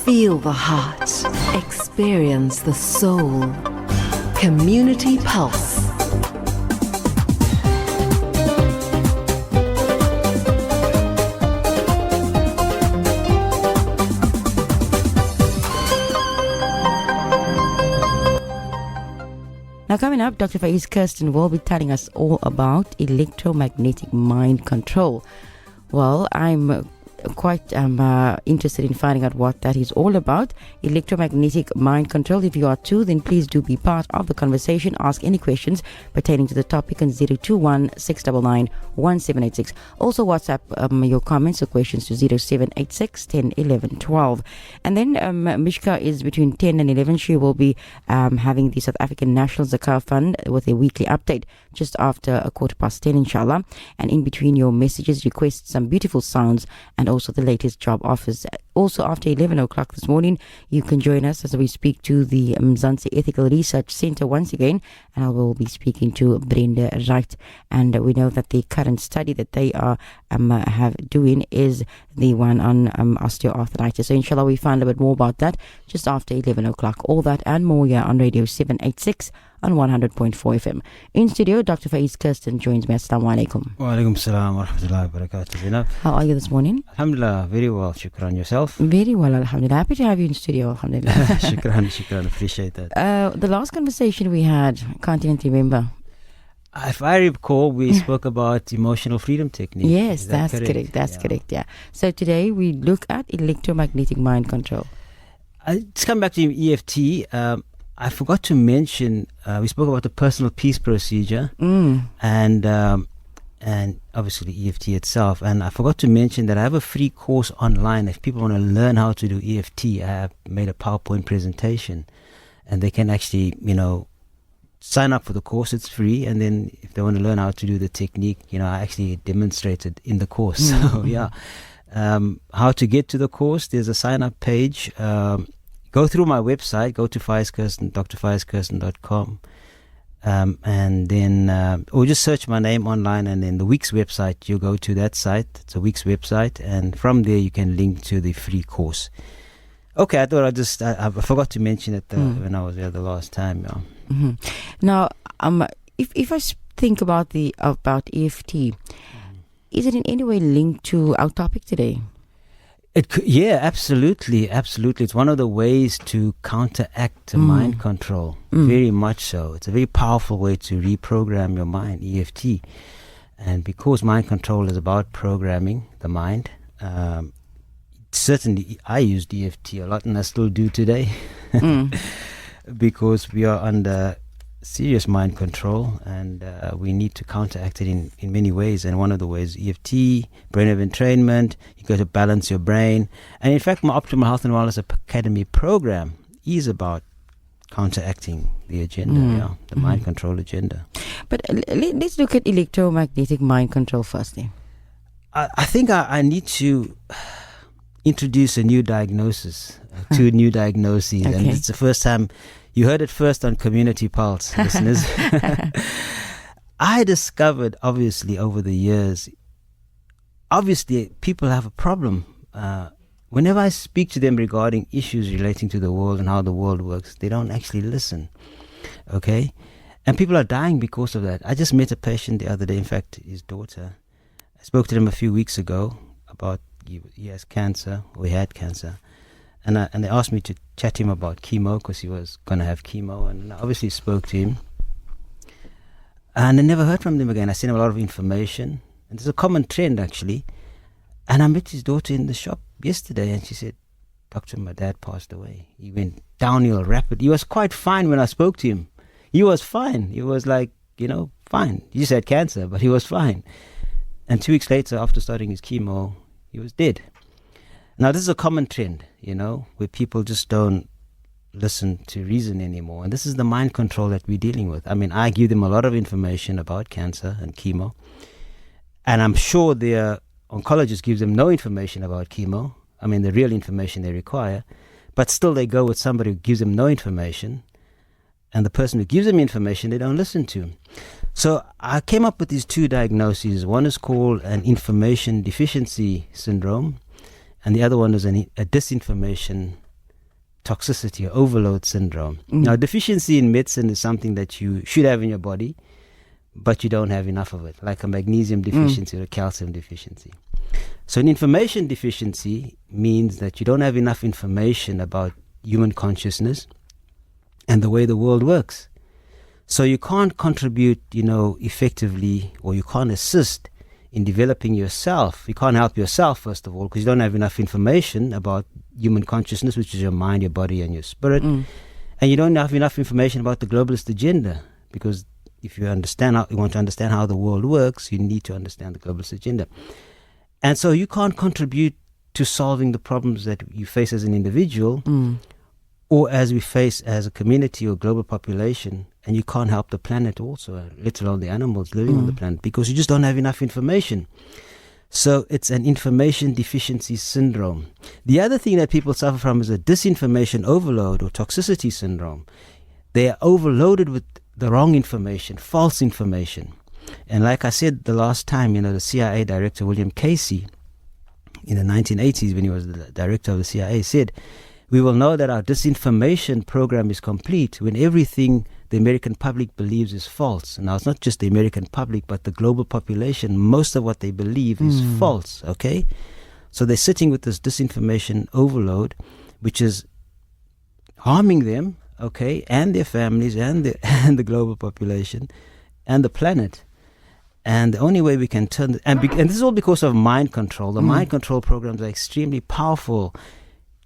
Feel the heart. Experience the soul. Community Pulse. Now coming up, Dr. Faiez Kirsten will be telling us all about electromagnetic mind control. Well, I'm quite interested in finding out what that is all about. Electromagnetic mind control. If you are too, then please do be part of the conversation. Ask any questions pertaining to the topic on 021 699 1786. Also WhatsApp your comments or questions to 0786 10 11 12. And then Mishka is between 10 and 11. She will be having the South African National Zakah Fund with a weekly update just after 10:15, inshallah. And in between your messages, request some beautiful sounds and also the latest job offers. Also after 11 o'clock this morning, you can join us as we speak to the Mzansi Ethical Research Center once again, and I will be speaking to Brenda Wright. And we know that the current study that they are doing is the one on osteoarthritis. So inshallah we find a bit more about that just after 11 o'clock. All that and more here on Radio 786 on 100.4 FM. In studio, Dr. Faiez Kirsten joins me. Assalamu alaikum. Wa alaikum salam wa rahmatullahi wa barakatuh. Zainab. How are you this morning? Alhamdulillah, very well. Shukran. Yourself? Very well, alhamdulillah. Happy to have you in studio, alhamdulillah. Shukran. Appreciate that. The last conversation we had, can't even remember. If I recall, we spoke about emotional freedom technique. Yes, that's correct. That's correct, yeah. So today we look at electromagnetic mind control. Let's come back to EFT. I forgot to mention, we spoke about the personal peace procedure and obviously EFT itself. And I forgot to mention that I have a free course online. If people want to learn how to do EFT, I have made a PowerPoint presentation, and they can actually, sign up for the course. It's free. And then if they want to learn how to do the technique, I actually demonstrated in the course. So yeah, how to get to the course, there's a sign up page. Go through my website, go to Faiez Kirsten, drfaiezkirsten.com, and then, or just search my name online, and then the Week's website, you go to that site. It's a Week's website, and from there you can link to the free course. Okay, I thought I forgot to mention it when I was there the last time. Yeah. Mm-hmm. Now, if I think about EFT, is it in any way linked to our topic today? Yeah, absolutely. It's one of the ways to counteract mind control. Very much so. It's a very powerful way to reprogram your mind, EFT. And because mind control is about programming the mind, certainly I used EFT a lot, and I still do today, because we are under serious mind control, and we need to counteract it in many ways. And one of the ways, EFT, brainwave entrainment, you got to balance your brain. And in fact, my Optimal Health and Wellness Academy program is about counteracting the agenda, the mind control agenda. But let's look at electromagnetic mind control firstly. I think I need to introduce a new diagnosis, two new diagnoses, and it's the first time. You heard it first on Community Pulse, listeners. I discovered, obviously, over the years, people have a problem. Whenever I speak to them regarding issues relating to the world and how the world works, they don't actually listen. Okay? And people are dying because of that. I just met a patient the other day, in fact, his daughter. I spoke to him a few weeks ago about he has cancer, or he had cancer. And they asked me to chat to him about chemo, because he was going to have chemo. And I obviously spoke to him. And I never heard from them again. I sent him a lot of information. And there's a common trend, actually. And I met his daughter in the shop yesterday, and she said, "Doctor, my dad passed away. He went downhill rapid." He was quite fine when I spoke to him. He was fine. He was like, fine. He just had cancer, but he was fine. And 2 weeks later, after starting his chemo, he was dead. Now, this is a common trend, where people just don't listen to reason anymore. And this is the mind control that we're dealing with. I mean, I give them a lot of information about cancer and chemo. And I'm sure their oncologist gives them no information about chemo. I mean, the real information they require. But still they go with somebody who gives them no information. And the person who gives them information, they don't listen to. So I came up with these two diagnoses. One is called an information deficiency syndrome, and the other one is a disinformation toxicity or overload syndrome. Now, deficiency in medicine is something that you should have in your body, but you don't have enough of it, like a magnesium deficiency or a calcium deficiency. So an information deficiency means that you don't have enough information about human consciousness and the way the world works. So you can't contribute, effectively, or you can't assist in developing yourself. You can't help yourself, first of all, because you don't have enough information about human consciousness, which is your mind, your body, and your spirit. And you don't have enough information about the globalist agenda, because if you want to understand how the world works, you need to understand the globalist agenda. And so you can't contribute to solving the problems that you face as an individual or as we face as a community or global population, and you can't help the planet also, let alone the animals living on the planet, because you just don't have enough information. So it's an information deficiency syndrome. The other thing that people suffer from is a disinformation overload or toxicity syndrome. They are overloaded with the wrong information, false information. And like I said the last time, the CIA director, William Casey, in the 1980s, when he was the director of the CIA, said, "We will know that our disinformation program is complete when everything the American public believes is false." Now, it's not just the American public, but the global population. Most of what they believe is false, okay? So they're sitting with this disinformation overload, which is harming them, okay, and their families and the global population and the planet. And the only way we can turn... And this is all because of mind control. The mind control programs are extremely powerful,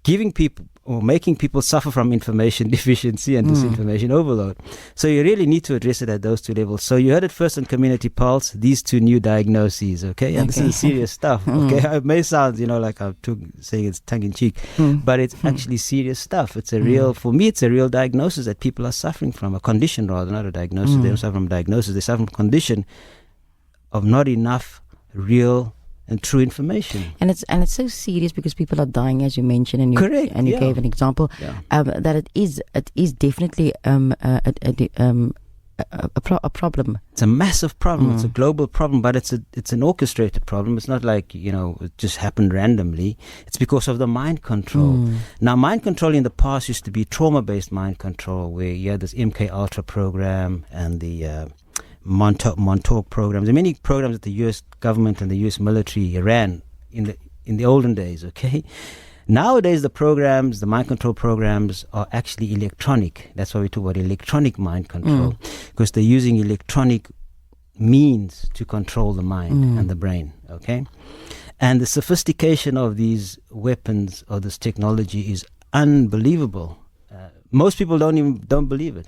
giving people or making people suffer from information deficiency and disinformation overload. So you really need to address it at those two levels. So you heard it first on Community Pulse, these two new diagnoses, okay? And this is serious stuff, okay? It may sound, like I'm saying it's tongue-in-cheek, but it's actually serious stuff. It's a real, for me, it's a real diagnosis that people are suffering from, a condition rather, not a diagnosis. They don't suffer from a diagnosis. They suffer from a condition of not enough real and true information. And it's so serious because people are dying, as you mentioned, and you Correct, and you gave an example that it is definitely a problem. It's a massive problem. It's a global problem, but it's an orchestrated problem. It's not like it just happened randomly. It's because of the mind control. Now, mind control in the past used to be trauma-based mind control, where you had this MK Ultra program and the Montauk programs, and many programs that the U.S. government and the U.S. military ran in the olden days, okay? Nowadays, the mind control programs are actually electronic. That's why we talk about electronic mind control, because they're using electronic means to control the mind and the brain, okay? And the sophistication of these weapons or this technology is unbelievable. Most people don't believe it.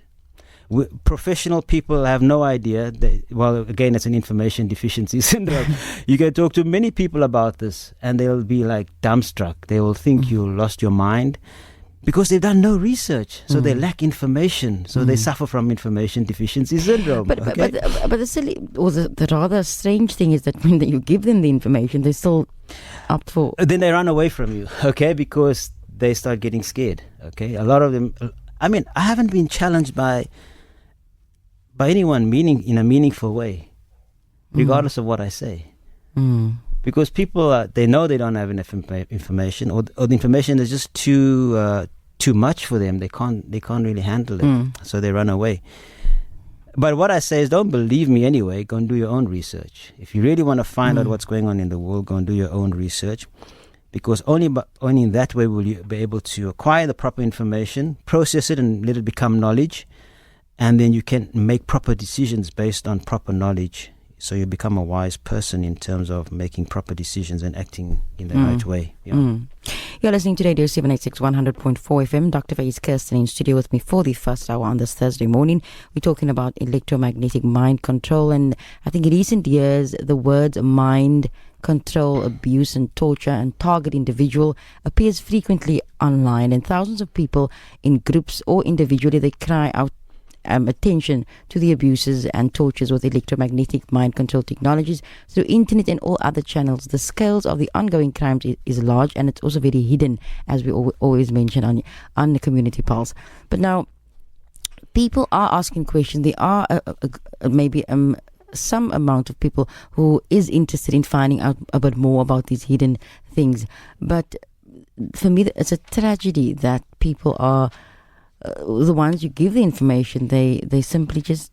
Professional people have no idea. Again, it's an information deficiency syndrome. You can talk to many people about this and they'll be like dumbstruck. They will think you lost your mind because they've done no research. So they lack information. So they suffer from information deficiency syndrome. But the silly or the rather strange thing is that when you give them the information, they're still up for... Then they run away from you, okay, because they start getting scared, okay? A lot of them... I haven't been challenged by anyone in a meaningful way, regardless of what I say. Because people, they know they don't have enough information, or the information is just too much for them. They can't really handle it, so they run away. But what I say is, don't believe me anyway. Go and do your own research. If you really want to find out what's going on in the world, go and do your own research. Because only in that way will you be able to acquire the proper information, process it, and let it become knowledge. And then you can make proper decisions based on proper knowledge. So you become a wise person in terms of making proper decisions and acting in the right way. Yeah. You're listening to Radio 786 100.4 FM. Dr. Faiez, Kirsten in studio with me for the first hour on this Thursday morning. We're talking about electromagnetic mind control. And I think in recent years, the words mind control, abuse and torture and target individual appears frequently online. And thousands of people in groups or individually, they cry out attention to the abuses and tortures with electromagnetic mind control technologies through internet and all other channels. The scales of the ongoing crimes is large, and it's also very hidden, as we always mention on the Community Pulse. But now, people are asking questions. There are maybe some amount of people who is interested in finding out a bit more about these hidden things. But for me, it's a tragedy that people are the ones you give the information. They simply just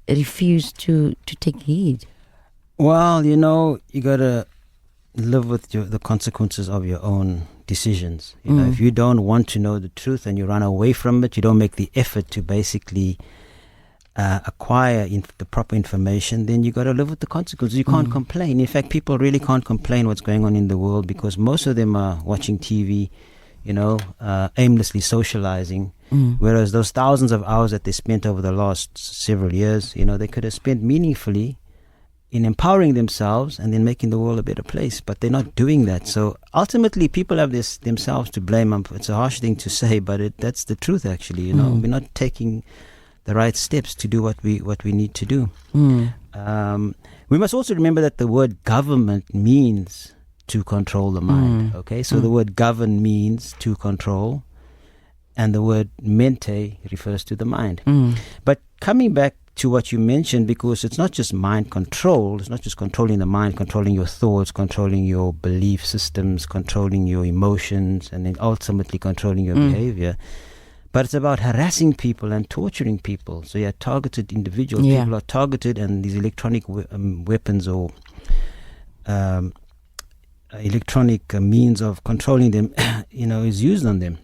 refuse to take heed. Well, you gotta live with the consequences of your own decisions. If you don't want to know the truth and you run away from it, you don't make the effort to basically acquire the proper information, then you got to live with the consequences. You can't complain. In fact, people really can't complain what's going on in the world, because most of them are watching TV, aimlessly socializing. Whereas those thousands of hours that they spent over the last several years, they could have spent meaningfully in empowering themselves and then making the world a better place. But they're not doing that. So ultimately, people have themselves to blame. It's a harsh thing to say, but that's the truth, actually. We're not taking the right steps to do what we need to do. We must also remember that the word government means to control the mind. Okay, so the word govern means to control, and the word mente refers to the mind. But coming back to what you mentioned, because it's not just mind control, it's not just controlling the mind, controlling your thoughts, controlling your belief systems, controlling your emotions, and then ultimately controlling your behavior. But it's about harassing people and torturing people. So you are targeted individuals. Yeah. People are targeted, and these electronic weapons or electronic means of controlling them, is used on them.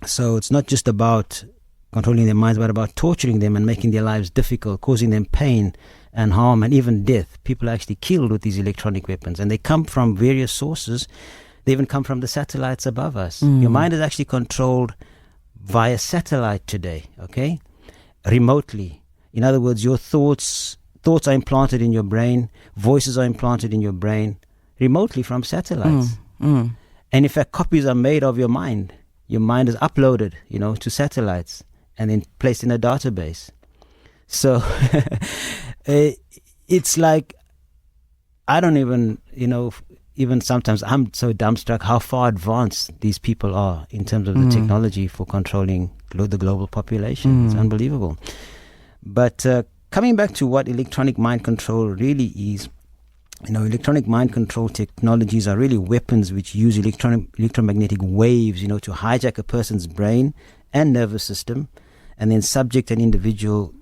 So it's not just about controlling their minds, but about torturing them and making their lives difficult, causing them pain and harm and even death. People are actually killed with these electronic weapons, and they come from various sources. They even come from the satellites above us. Your mind is actually controlled via satellite today, okay? Remotely. In other words, your thoughts are implanted in your brain, voices are implanted in your brain remotely from satellites. And in fact, copies are made of your mind. Your mind is uploaded, to satellites and then placed in a database. So it's like, I don't even, even sometimes I'm so dumbstruck how far advanced these people are in terms of the technology for controlling the global population. It's unbelievable. But coming back to what electronic mind control really is, electronic mind control technologies are really weapons which use electromagnetic waves, to hijack a person's brain and nervous system, and then subject an individual,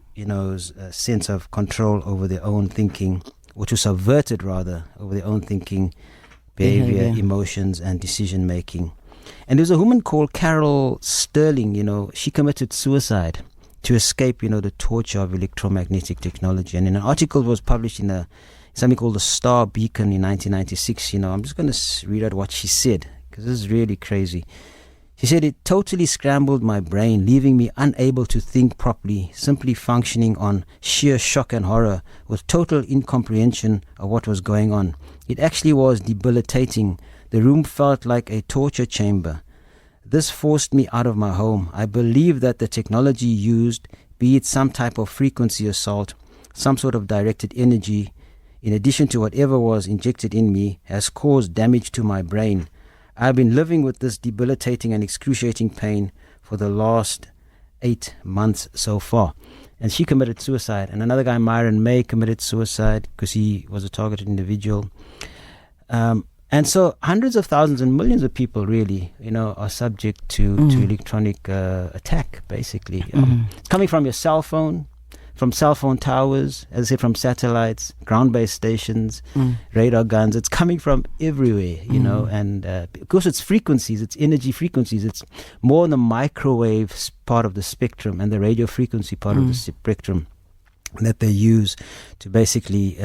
sense of control over their own thinking, or to subvert it rather, over their own thinking, behavior, emotions, and decision making. And there's a woman called Carol Sterling. She committed suicide to escape, the torture of electromagnetic technology. And in an article was published in something called the Star Beacon in 1996. I'm just going to read out what she said, because this is really crazy. She said, "It totally scrambled my brain, leaving me unable to think properly, simply functioning on sheer shock and horror, with total incomprehension of what was going on. It actually was debilitating. The room felt like a torture chamber. This forced me out of my home. I believe that the technology used, be it some type of frequency assault, some sort of directed energy, in addition to whatever was injected in me, has caused damage to my brain. I've been living with this debilitating and excruciating pain for the last 8 months so far." And she committed suicide. And another guy, Myron May, committed suicide because he was a targeted individual. And so hundreds of thousands and millions of people really, are subject to electronic attack, basically. It's coming from your cell phone, from cell phone towers, as I say, from satellites, ground-based stations, radar guns. It's coming from everywhere, and because it's frequencies, it's energy frequencies. It's more on the microwave part of the spectrum and the radio frequency part of the spectrum that they use to basically,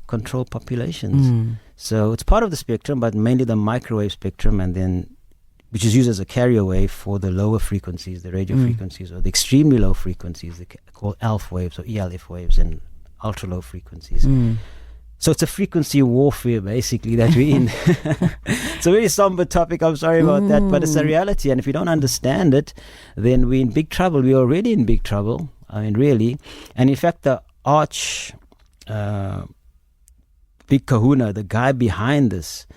control populations. So it's part of the spectrum, but mainly the microwave spectrum, and then which is used as a carrier wave for the lower frequencies, the radio frequencies, or the extremely low frequencies, they call ELF waves or ELF waves, and ultra low frequencies. So it's a frequency warfare, basically, that we're in. It's a very somber topic, I'm sorry about that, but it's a reality. And if we don't understand it, then we're in big trouble. We're already in big trouble, really. And in fact, the big kahuna, the guy behind this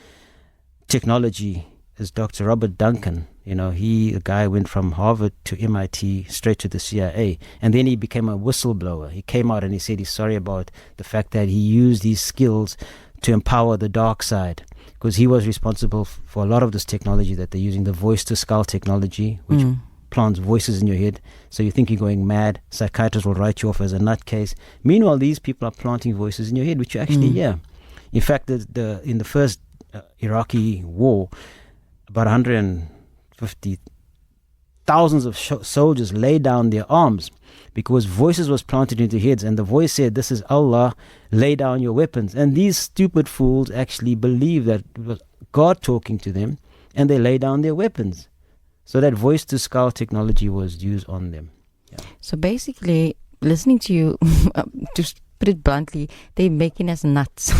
technology, is Dr. Robert Duncan. The guy went from Harvard to MIT straight to the CIA, and then he became a whistleblower. He came out and he said he's sorry about the fact that he used these skills to empower the dark side. because he was responsible for a lot of this technology that they're using, the voice-to-skull technology, which plants voices in your head. So you think you're going mad. Psychiatrists will write you off as a nutcase. Meanwhile, these people are planting voices in your head, which you actually hear. In fact, in the first Iraqi war, about 150 thousands of soldiers laid down their arms because voices was planted into heads, and the voice said, "This is Allah, lay down your weapons." And these stupid fools actually believed that it was God talking to them, and they lay down their weapons. So that voice-to-skull technology was used on them. Yeah. So basically, listening to you, to put it bluntly, they're making us nuts.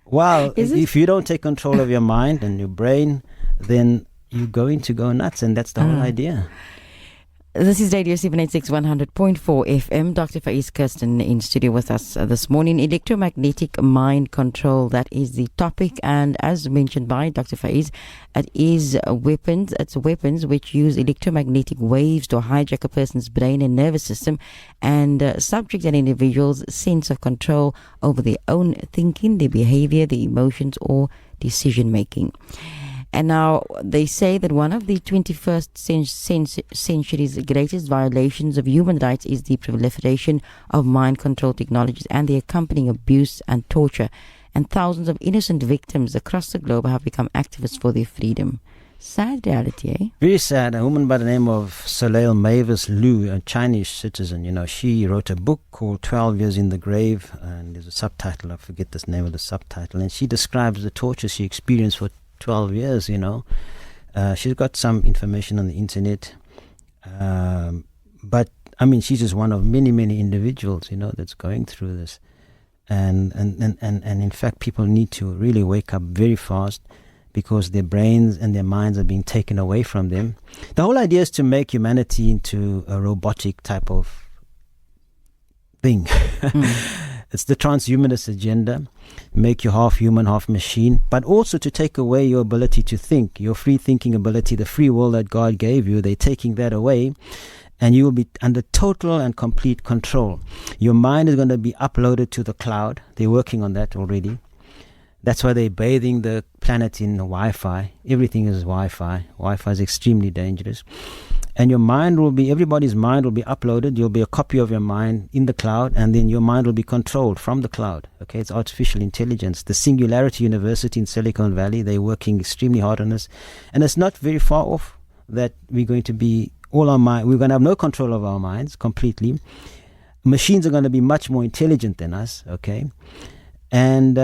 Well, if you don't take control of your mind and your brain, then you're going to go nuts, and that's the whole idea. This is Radio 786 100.4 FM. Dr. Faiez Kirsten in studio with us this morning. Electromagnetic mind control, that is the topic. And as mentioned by Dr. Faiez, it is weapons. It's weapons which use electromagnetic waves to hijack a person's brain and nervous system and subject an individual's sense of control over their own thinking, their behavior, their emotions, or decision making. And now they say that one of the 21st century's greatest violations of human rights is the proliferation of mind control technologies and the accompanying abuse and torture. And thousands of innocent victims across the globe have become activists for their freedom. Sad reality, eh? Very sad. A woman by the name of Soleil Mavis Liu, a Chinese citizen, she wrote a book called 12 Years in the Grave, and there's a subtitle, I forget the name of the subtitle, and she describes the torture she experienced for 12 years, She's got some information on the internet. But, she's just one of many, many individuals, that's going through this. And in fact, people need to really wake up very fast because their brains and their minds are being taken away from them. The whole idea is to make humanity into a robotic type of thing. It's the transhumanist agenda, make you half human, half machine, but also to take away your ability to think, your free thinking ability, the free will that God gave you. They're taking that away, and you will be under total and complete control. Your mind is going to be uploaded to the cloud. They're working on that already. That's why they're bathing the planet in Wi-Fi. Everything is Wi-Fi. Wi-Fi is extremely dangerous. And everybody's mind will be uploaded. You'll be a copy of your mind in the cloud, and then your mind will be controlled from the cloud. Okay, it's artificial intelligence. The Singularity University in Silicon Valley, they're working extremely hard on this. And it's not very far off that we're going to be we're going to have no control of our minds completely. Machines are going to be much more intelligent than us, okay? And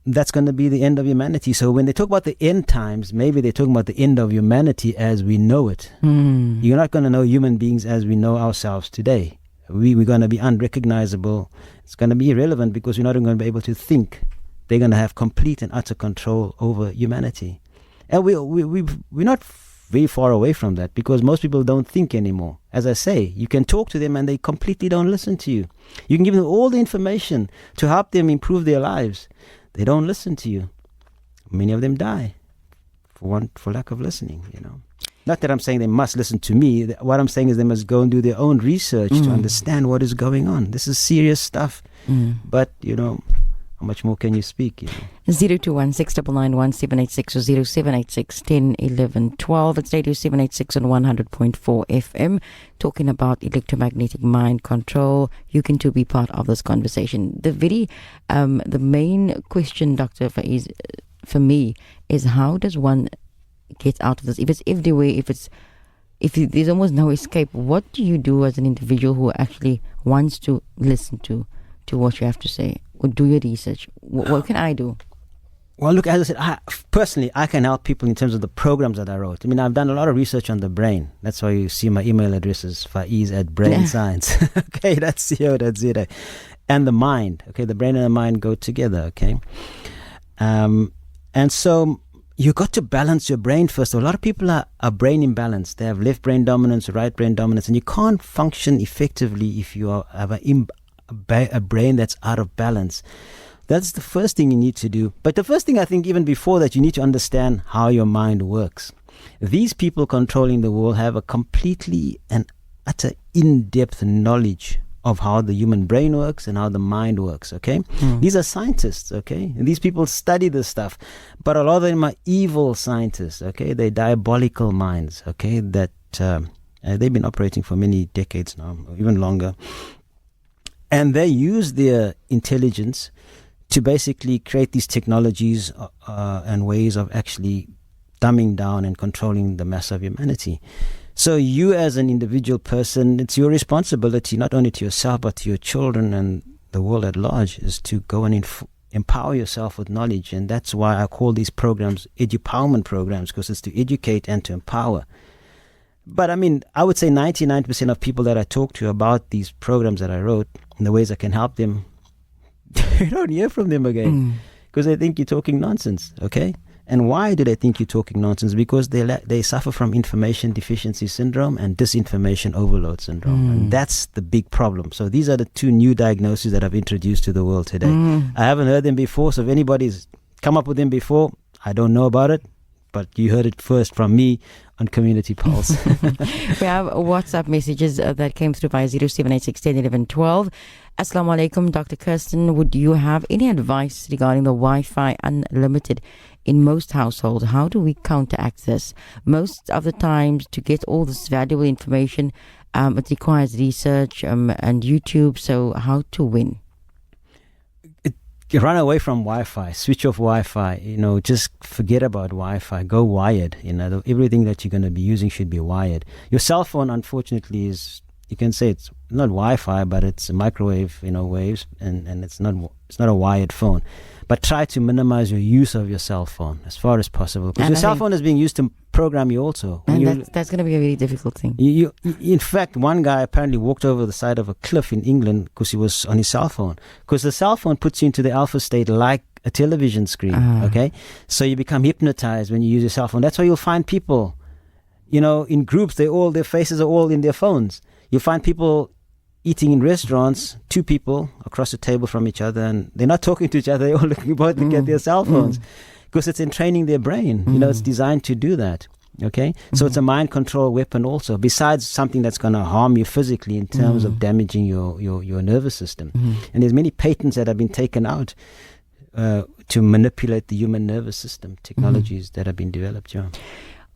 that's going to be the end of humanity. So when they talk about the end times, maybe they're talking about the end of humanity as we know it. You're not going to know human beings as we know ourselves today. We're going to be unrecognizable. It's going to be irrelevant because we're not even going to be able to think. They're going to have complete and utter control over humanity. And we're not very far away from that because most people don't think anymore. As I say, you can talk to them and they completely don't listen to you. You can give them all the information to help them improve their lives. They don't listen to you. Many of them die for lack of listening, Not that I'm saying they must listen to me. What I'm saying is they must go and do their own research to understand what is going on. This is serious stuff. But, how much more can you speak? 021 699 1786 or 0786 10 11 12. It's Radio 786 on 100.4 FM, talking about electromagnetic mind control. You can too be part of this conversation. The main question, Dr. Faiez, for me, is how does one get out of this? If it's everywhere, if there's almost no escape, what do you do as an individual who actually wants to listen to what you have to say? Or do your research? What can I do? Well, look, as I said, personally, I can help people in terms of the programs that I wrote. I've done a lot of research on the brain. That's why you see my email address is faiez@brainscience. Okay, that's co.za. And the mind. Okay, the brain and the mind go together. Okay. And so you got to balance your brain first. A lot of people are brain imbalanced. They have left brain dominance, right brain dominance, and you can't function effectively if you have a brain that's out of balance. That's the first thing you need to do. But the first thing, I think, even before that, you need to understand how your mind works. These people controlling the world have a completely and utter in-depth knowledge of how the human brain works and how the mind works, okay? These are scientists, okay? And these people study this stuff. But a lot of them are evil scientists, okay? They're diabolical minds, okay? That they've been operating for many decades now, or even longer. And they use their intelligence to basically create these technologies and ways of actually dumbing down and controlling the mass of humanity. So you as an individual person, it's your responsibility, not only to yourself, but to your children and the world at large, is to go and empower yourself with knowledge. And that's why I call these programs edupowerment programs, because it's to educate and to empower. But I mean, I would say 99% of people that I talk to about these programs that I wrote and the ways I can help them, you don't hear from them again because they think you're talking nonsense, okay? And why do they think you're talking nonsense? Because they suffer from information deficiency syndrome and disinformation overload syndrome. And that's the big problem. So these are the two new diagnoses that I've introduced to the world today. I haven't heard them before, so if anybody's come up with them before, I don't know about it. But you heard it first from me on Community Pulse. We have WhatsApp messages that came through via 0786101112. Assalamu alaikum, Dr. Kirsten. Would you have any advice regarding the Wi-Fi unlimited in most households? How do we counteract this? Most of the times, to get all this valuable information, it requires research and YouTube. So how to win? Run away from Wi-Fi, switch off Wi-Fi, just forget about Wi-Fi, go wired. Everything that you're going to be using should be wired. Your cell phone, unfortunately, you can say it's not Wi-Fi, but it's a microwave, waves, and it's not a wired phone. But try to minimize your use of your cell phone as far as possible, because your cell phone is being used to program you also. And that's going to be a very difficult thing. In fact, one guy apparently walked over the side of a cliff in England because he was on his cell phone. Because the cell phone puts you into the alpha state like a television screen, okay? So you become hypnotized when you use your cell phone. That's why you'll find people, in groups, their faces are all in their phones. You'll find people eating in restaurants, two people across the table from each other, and they're not talking to each other, they're all looking at their cell phones. Because it's entraining their brain. It's designed to do that. Okay? So it's a mind control weapon also, besides something that's going to harm you physically in terms of damaging your nervous system. And there's many patents that have been taken out to manipulate the human nervous system, technologies that have been developed. Yeah.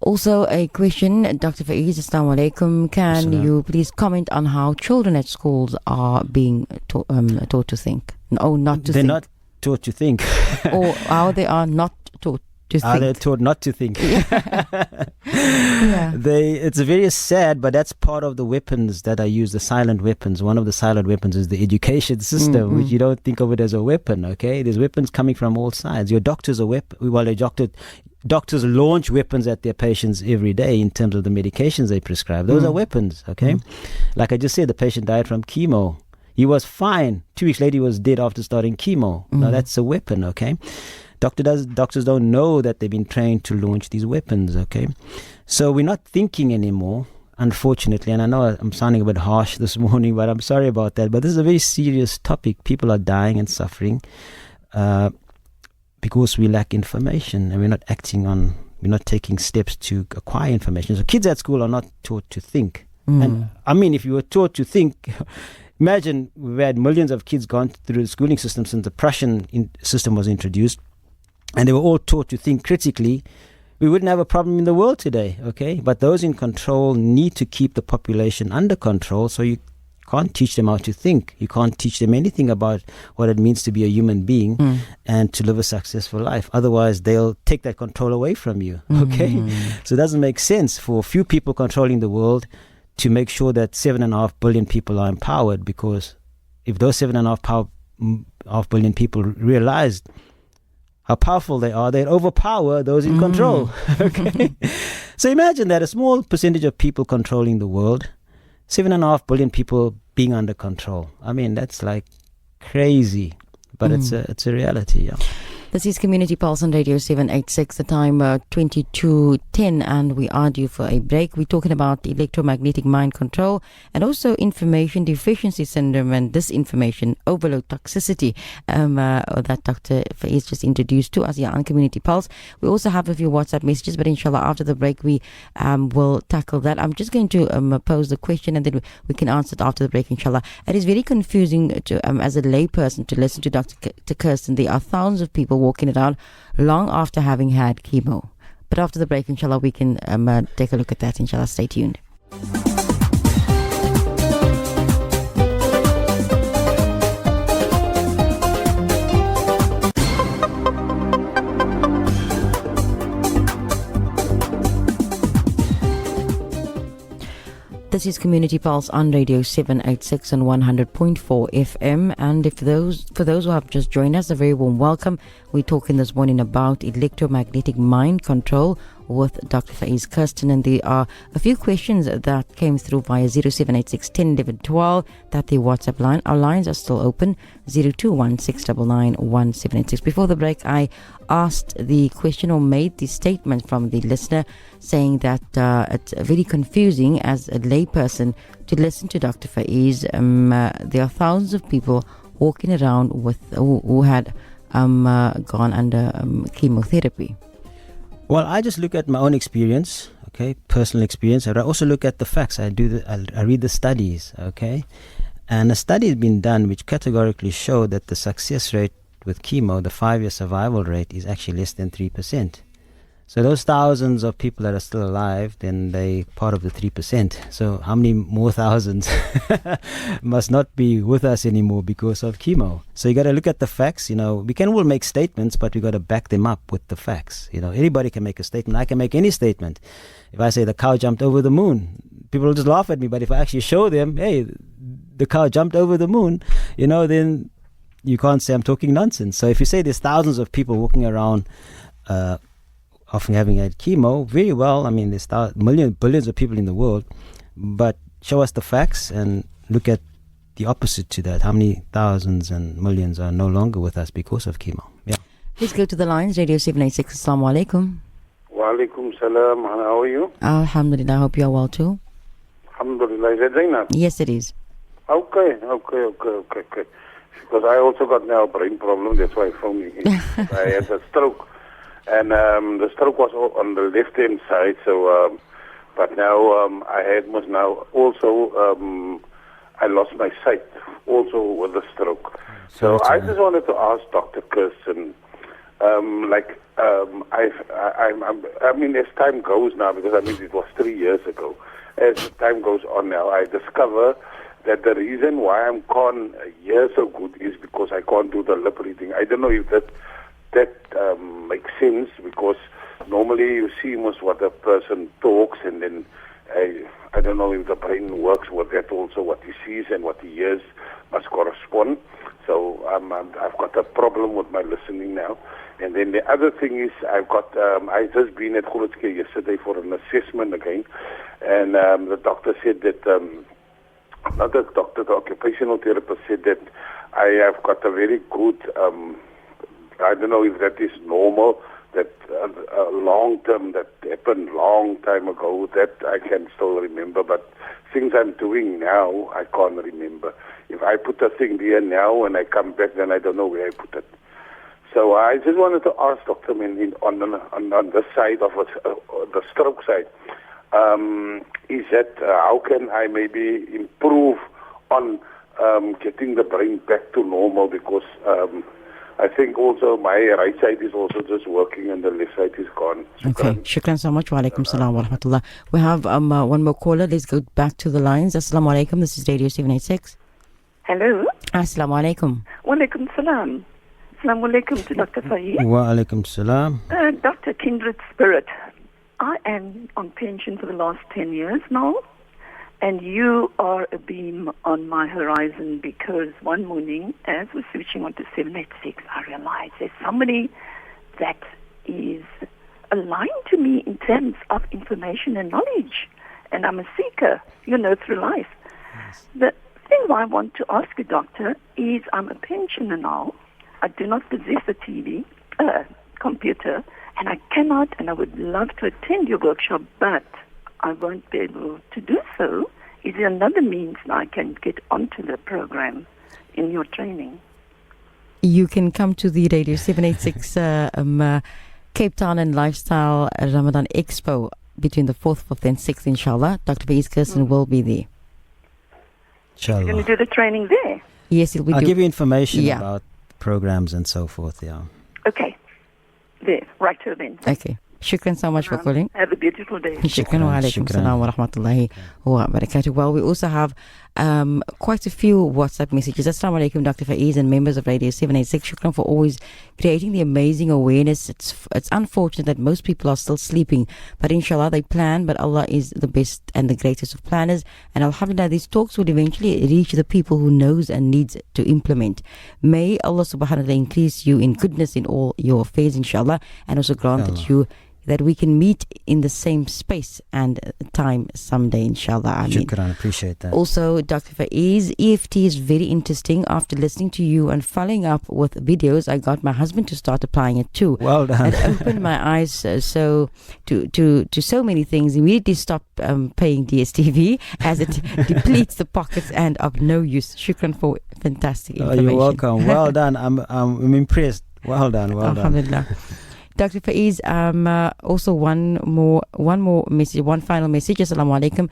Also a question, Dr. Faiez, Assalamu alaikum. Can you please comment on how children at schools are being taught to think? No, not to think. They're not taught to think. Or how they are not taught to think. Are they taught not to think? Yeah. It's very sad, but that's part of the weapons that I use, the silent weapons. One of the silent weapons is the education system, which you don't think of it as a weapon, okay? There's weapons coming from all sides. Your doctor's a weapon. Well, doctors launch weapons at their patients every day in terms of the medications they prescribe. Those are weapons, okay? Like I just said, the patient died from chemo. He was fine. 2 weeks later, he was dead after starting chemo. Now, that's a weapon, okay? Doctors don't know that they've been trained to launch these weapons, okay? So we're not thinking anymore, unfortunately. And I know I'm sounding a bit harsh this morning, but I'm sorry about that. But this is a very serious topic. People are dying and suffering because we lack information and we're not taking steps to acquire information. So kids at school are not taught to think. And I mean, if you were taught to think, imagine we've had millions of kids gone through the schooling system since the Prussian system was introduced, and they were all taught to think critically, we wouldn't have a problem in the world today, okay? But those in control need to keep the population under control, so you can't teach them how to think. You can't teach them anything about what it means to be a human being and to live a successful life. Otherwise, they'll take that control away from you, okay? So it doesn't make sense for a few people controlling the world to make sure that 7.5 billion people are empowered, because if those 7.5 billion people realized how powerful they are, they'd overpower those in control. Okay. So imagine that a small percentage of people controlling the world, 7.5 billion people being under control. I mean, that's like crazy, but it's a reality. Yeah. This is Community Pulse on Radio 786, the time 22:10, and we are due for a break. We're talking about electromagnetic mind control and also information deficiency syndrome and disinformation overload toxicity that Dr. Faiez just introduced to us here on Community Pulse. We also have a few WhatsApp messages, but inshallah after the break we will tackle that. I'm just going to pose the question and then we can answer it after the break, inshallah. It is very confusing to as a layperson to listen to Dr. Kirsten. There are thousands of people walking around long after having had chemo. But after the break, inshallah, we can take a look at that. Inshallah, stay tuned. This is Community Pulse on Radio 786 and 100.4 FM. And for those who have just joined us, a very warm welcome. We're talking this morning about electromagnetic mind control with Dr. Faiez Kirsten, and there are a few questions that came through via 0786 10 11 12. That the WhatsApp line. Our lines are still open, 0216991786. Before the break, I asked the question or made the statement from the listener saying that it's very confusing as a layperson to listen to Dr. Faiez. There are thousands of people walking around with who had gone under chemotherapy. Well, I just look at my own experience, okay, personal experience, and I also look at the facts. I read the studies, okay, and a study has been done which categorically show that the success rate with chemo, the 5-year survival rate, is actually less than 3%. So those thousands of people that are still alive, then they part of the 3%. So how many more thousands must not be with us anymore because of chemo? So you got to look at the facts. You know, we can all make statements, but we got to back them up with the facts. You know, anybody can make a statement. I can make any statement. If I say the cow jumped over the moon, people will just laugh at me. But if I actually show them, hey, the cow jumped over the moon, you know, then you can't say I'm talking nonsense. So if you say there's thousands of people walking around often having had chemo, very well, I mean, there's billions of people in the world, but show us the facts and look at the opposite to that. How many thousands and millions are no longer with us because of chemo? Yeah. Let's go to the lines. Radio 786. Assalamu alaikum. Wa alaikum salam. How are you? Alhamdulillah. I hope you are well too. Alhamdulillah. Is that Zainab? Yes, it is. Okay. Because I also got now a brain problem. That's why I phoned you. I had a stroke. And the stroke was on the left-hand side, so, but now I lost my sight also with the stroke. So I just wanted to ask Dr. Kirsten, I mean, as time goes now, because I mean, it was 3 years ago, as time goes on now, I discover that the reason why I can't hear so good is because I can't do the lip reading. I don't know if that makes sense, because normally you see most what a person talks, and then I don't know if the brain works with that also. What he sees and what he hears must correspond. So I've got a problem with my listening now. And then the other thing is I just been at Grootske yesterday for an assessment again, and the doctor said that the occupational therapist said that I have got a very good I don't know if that is normal, that long term that happened long time ago, that I can still remember, but things I'm doing now, I can't remember. If I put a thing there now and I come back, then I don't know where I put it. So I just wanted to ask Dr. Min on the side of the stroke side, is that how can I maybe improve on getting the brain back to normal, because I think also my right side is also just working and the left side is gone. Okay, shukran so much. Wa alaikum salam wa rahmatullah. We have one more caller. Let's go back to the lines. Assalamu alaikum. This is Radio 786. Hello. Assalamu alaikum. Wa alaikum salam. Assalamu alaikum to Dr. Faiez. Wa alaikum salam. Dr. Kindred Spirit, I am on pension for the last 10 years now, and you are a beam on my horizon, because one morning, as we're switching on to 786, I realized there's somebody that is aligned to me in terms of information and knowledge, and I'm a seeker, through life. Yes. The thing I want to ask you, doctor, is I'm a pensioner now. I do not possess a TV, a computer, and I cannot, and I would love to attend your workshop, but I won't be able to do so. Is there another means I can get onto the program in your training? You can come to the Radio 786 Cape Town and Lifestyle Ramadan Expo between the 4th, 5th and 6th, inshallah. Dr. Faiez Kirsten will be there. You're going Inshallah. to do the training there? Yes, he'll be I'll give you information Yeah. about programs and so forth, yeah. Okay. There. Right to then. Okay. Shukran so much for calling. Have a beautiful day. Shukran wa alaikum Shukran. salam wa rahmatullahi wa barakatuh. Well, we also have quite a few WhatsApp messages. Assalamu alaikum, Dr. Faiez and members of Radio 786. Shukran for always creating the amazing awareness. It's unfortunate that most people are still sleeping, but inshallah they plan, but Allah is the best and the greatest of planners. And alhamdulillah, these talks will eventually reach the people who knows and needs to implement. May Allah subhanahu wa ta'ala increase you in goodness in all your affairs, inshallah, and also grant that we can meet in the same space and time someday, inshallah. I mean, Shukran, appreciate that. also, Dr. Faiez, EFT is very interesting. After listening to you and following up with videos, I got my husband to start applying it too. Well done. It opened my eyes so to so many things. Immediately stopped paying DSTV as it depletes the pockets and of no use. Shukran for fantastic Oh, information. you're welcome. Well done. I'm impressed. Well done. Well done. Alhamdulillah. Dr. Faiez, also one more message, one final message. Assalamu alaikum.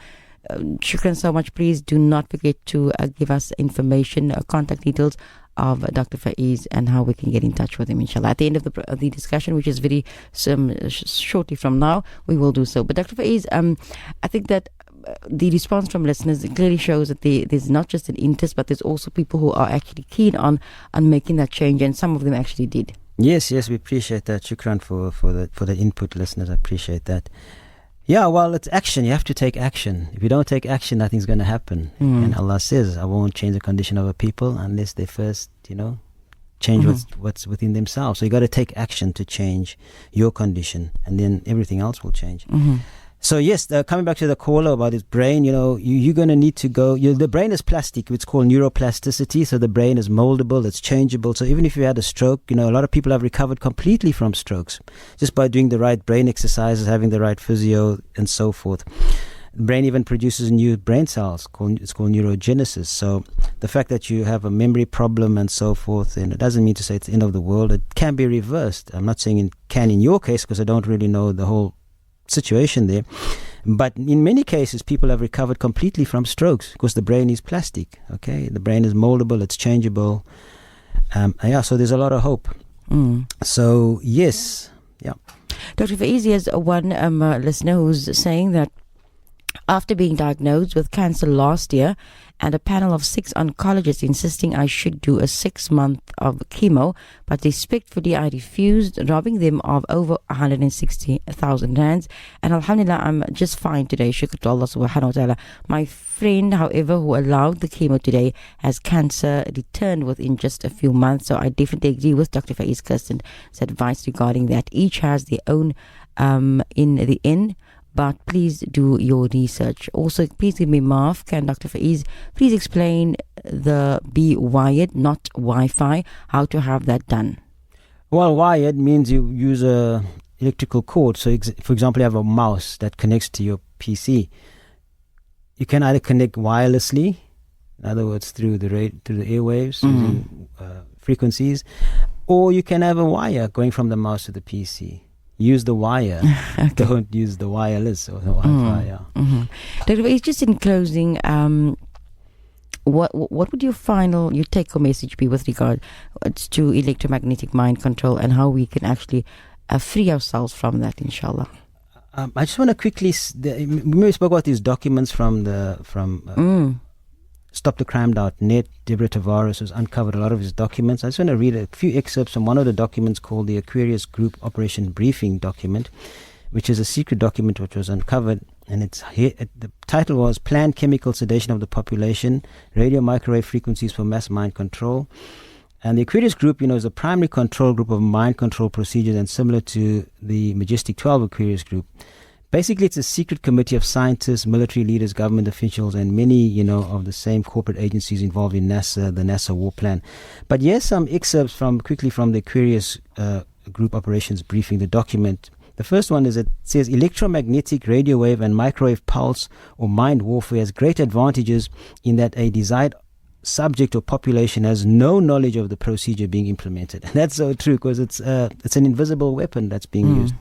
Shukran so much. Please do not forget to give us information, contact details of Dr. Faiez and how we can get in touch with him, inshallah. At the end of the discussion, which is very shortly from now, we will do so. But Dr. Faiez, I think that the response from listeners clearly shows that there's not just an interest, but there's also people who are actually keen on making that change, and some of them actually did. Yes, we appreciate that. Shukran for the input, listeners. I appreciate that. Yeah, well, it's action. You have to take action. If you don't take action, nothing's going to happen. And Allah says, I won't change the condition of a people unless they first, change what's within themselves. So you got to take action to change your condition, and then everything else will change. So yes, coming back to the caller about his brain, you're going to need to go. The brain is plastic. It's called neuroplasticity. So the brain is moldable. It's changeable. So even if you had a stroke, a lot of people have recovered completely from strokes just by doing the right brain exercises, having the right physio, and so forth. The brain even produces new brain cells. It's called neurogenesis. So the fact that you have a memory problem and so forth, and it doesn't mean to say it's the end of the world. It can be reversed. I'm not saying it can in your case because I don't really know the whole situation there, but in many cases people have recovered completely from strokes because the brain is plastic. Okay, the brain is moldable, it's changeable. So there's a lot of hope. So yes, Dr. Faiez has one listener who's saying that after being diagnosed with cancer last year and a panel of 6 oncologists insisting I should do a 6 month of chemo, but respectfully I refused, robbing them of over 160,000 rands. And alhamdulillah, I'm just fine today. Shukr to Allah subhanahu wa ta'ala. My friend, however, who allowed the chemo today has cancer returned within just a few months. So I definitely agree with Dr. Faiez Kirsten's advice regarding that. Each has their own in the end. But please do your research. Also, please give me maaf. Can Dr. Faiez please explain the be wired, not Wi-Fi, how to have that done? Well, wired means you use a electrical cord. So, for example, you have a mouse that connects to your PC. You can either connect wirelessly, in other words, through the airwaves, using frequencies, or you can have a wire going from the mouse to the PC. Use the wire. Okay. Don't use the wireless or the Wi-Fi. Dr. Faiez, just in closing, what would your take-home message be with regard to electromagnetic mind control and how we can actually free ourselves from that, inshallah? I just want to quickly. We spoke about these documents from StopTheCrime.net. Deborah Tavares has uncovered a lot of his documents. I just want to read a few excerpts from one of the documents called the Aquarius Group Operation Briefing document, which is a secret document which was uncovered. And the title was Planned Chemical Sedation of the Population, Radio Microwave Frequencies for Mass Mind Control. And the Aquarius Group, is a primary control group of mind control procedures and similar to the Majestic 12 Aquarius Group. Basically, it's a secret committee of scientists, military leaders, government officials, and many, of the same corporate agencies involved in NASA, the NASA war plan. But here's some excerpts quickly from the Aquarius Group Operations Briefing, the document. The first one is, it says electromagnetic, radio wave and microwave pulse or mind warfare has great advantages in that a desired subject or population has no knowledge of the procedure being implemented. And that's so true, because it's an invisible weapon that's being used.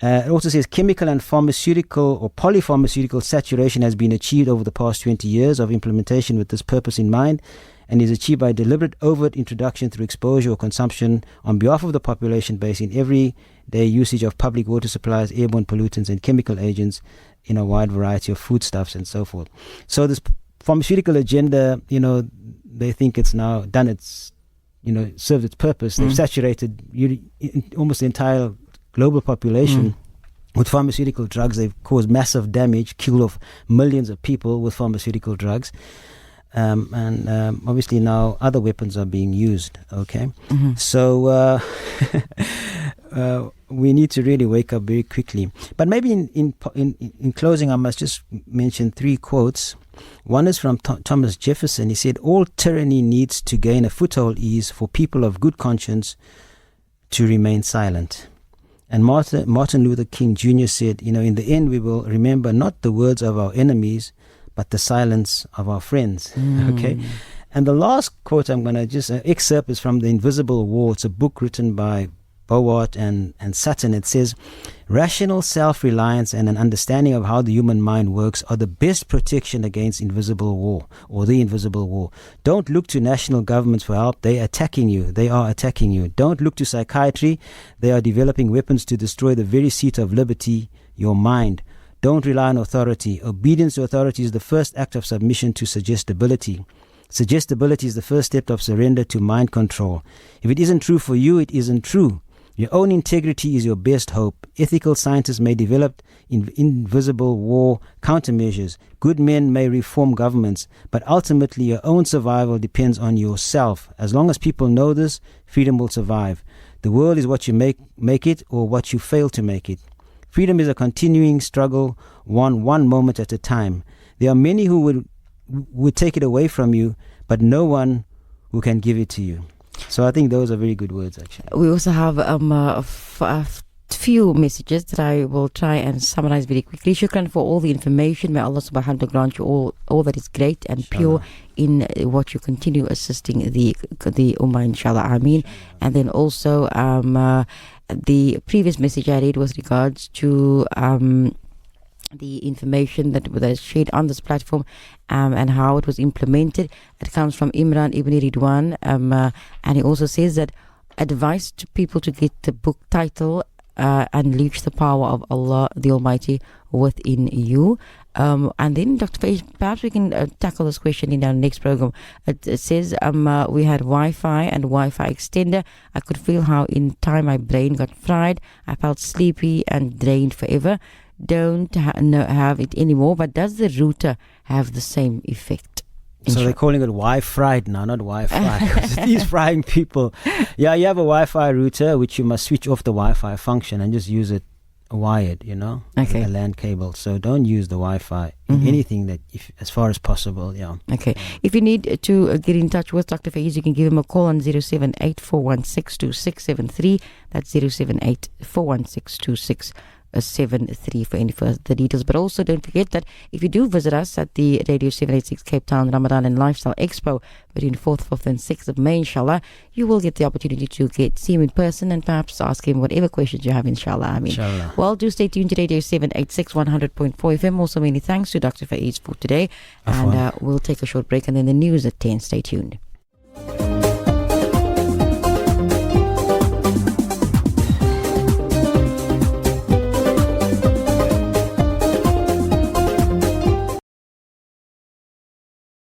It also says chemical and pharmaceutical or polypharmaceutical saturation has been achieved over the past 20 years of implementation with this purpose in mind, and is achieved by deliberate overt introduction through exposure or consumption on behalf of the population base in everyday usage of public water supplies, airborne pollutants and chemical agents in a wide variety of foodstuffs and so forth. So this pharmaceutical agenda, they think it's now done its, served its purpose. They've saturated almost the entire global population with pharmaceutical drugs. They've caused massive damage, killed off millions of people with pharmaceutical drugs. And obviously now other weapons are being used. Okay, so we need to really wake up very quickly. But maybe in closing, I must just mention 3 quotes. One is from Thomas Jefferson. He said, "All tyranny needs to gain a foothold is for people of good conscience to remain silent." And Martin Luther King Jr. said, in the end we will remember not the words of our enemies, but the silence of our friends. Okay. And the last quote I'm going to just excerpt is from The Invisible War. It's a book written by Bowart and Sutton. It says, "Rational self-reliance and an understanding of how the human mind works are the best protection against invisible war, or the invisible war. Don't look to national governments for help. They are attacking you. Don't look to psychiatry. They are developing weapons to destroy the very seat of liberty, your mind. Don't rely on authority. Obedience to authority is the first act of submission to suggestibility. Suggestibility is the first step of surrender to mind control. If it isn't true for you, it isn't true. Your own integrity is your best hope. Ethical scientists may develop invisible war countermeasures. Good men may reform governments, but ultimately your own survival depends on yourself. As long as people know this, freedom will survive. The world is what you make it, or what you fail to make it. Freedom is a continuing struggle, one moment at a time. There are many who would take it away from you, but no one who can give it to you." So I think those are very good words, actually. We also have a few messages that I will try and summarize very quickly. Shukran for all the information. May Allah subhanahu wa ta'ala grant you all that is great and pure in what you continue assisting the Ummah, inshallah. Ameen. And then also the previous message I read was regards to the information that is shared on this platform and how it was implemented. It comes from Imran Ibn Ridwan, and he also says that advice to people to get the book title Unleash the Power of Allah the Almighty within you. And then Dr. Faiez, perhaps we can tackle this question in our next program. It says we had Wi-Fi and Wi-Fi extender. I could feel how in time my brain got fried. I felt sleepy and drained forever. Don't have it anymore, but does the router have the same effect? So they're calling it Wi-Fi now, not Wi-Fi. These frying people. Yeah, you have a Wi-Fi router, which you must switch off the Wi-Fi function and just use it wired, Okay. A LAN cable. So don't use the Wi-Fi in anything that, as far as possible, yeah. Okay. If you need to get in touch with Dr. Faiez, you can give him a call on 078-416-2673. That's 078-416-2673 for any further details. But also don't forget that if you do visit us at the Radio 786 Cape Town Ramadan and Lifestyle Expo between 4th, 5th and 6th of May, inshallah, you will get the opportunity to see him in person and perhaps ask him whatever questions you have, inshallah. Inshallah. Well, do stay tuned to Radio 786 100.4 FM. Also, many thanks to Dr. Faiez for today. And we'll take a short break and then the news at 10. Stay tuned.